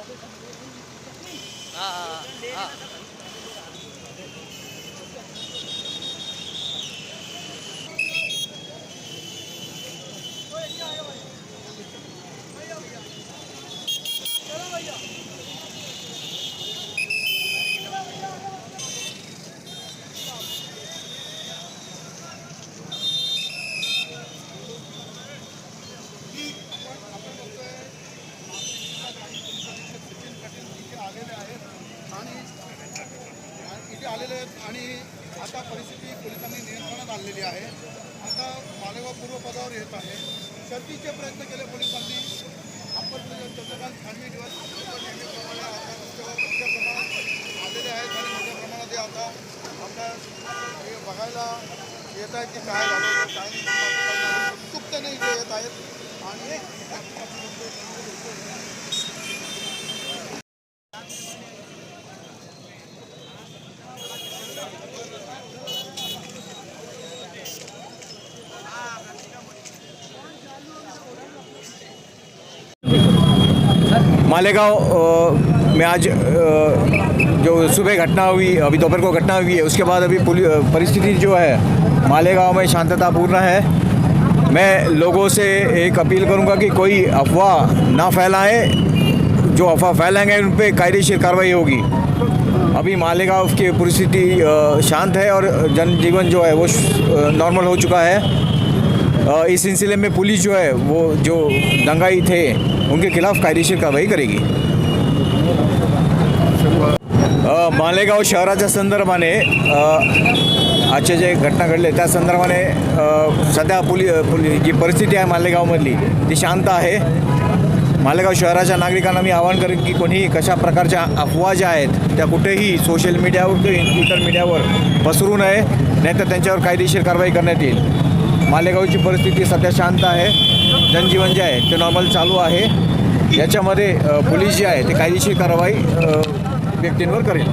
हाँ हाँ हाँ। इथे आलेले आहेत आणि आता परिस्थिती पोलिसांनी नियंत्रणात आणलेली आहे. आता मालेगाव पूर्व पदावर येत आहे. शर्थीचे प्रयत्न केले पोलिसांनी. अप्पर चंद्रकांत खांडवी दिवस नेहमीप्रमाणे आता रस्त्यावर मोठ्या प्रमाणात आलेले आहेत आणि मोठ्या प्रमाणात हे आता आपल्या हे बघायला येत आहेत की काय झालं काय नाही उत्सुकतेने इथे येत आहेत. आणि मालेगांव में आज जो सुबह घटना हुई, अभी दोपहर को घटना हुई है, उसके बाद अभी परिस्थिति जो है मालेगांव में शांततापूर्ण है। मैं लोगों से एक अपील करूंगा कि कोई अफवाह ना फैलाएं। जो अफवाह फैलाएंगे उन पर कायदेशीर कार्रवाई होगी। अभी मालेगांव की परिस्थिति शांत है और जनजीवन जो है वो नॉर्मल हो चुका है। इस सिलसिले में पुलिस जो है वो जो दंगाई थे उनके खिलाफ कायदेशीर कारवाई करेगी। मालेगाव शहराच्या संदर्भाने आजचे जे घटना घडले त्या संदर्भाने सध्या जी परिस्थिती आहे मालेगावमधली ती शांत आहे। मालेगाव शहराच्या नागरिकांना मी आवाहन करेन की कोणीही कशा प्रकारच्या अफवा ज्या आहेत त्या कुठेही सोशल मीडियावर किंवा इतर मीडियावर पसरू नये, नाहीतर त्यांच्यावर कायदेशीर कारवाई करण्यात येईल। मालेगावची परिस्थिती सध्या शांत आहे। जनजीवन जे आहे ते नॉर्मल चालू आहे। याच्यामध्ये पोलीस जे आहे ते कायदेशीर कारवाई व्यक्तींवर करेल।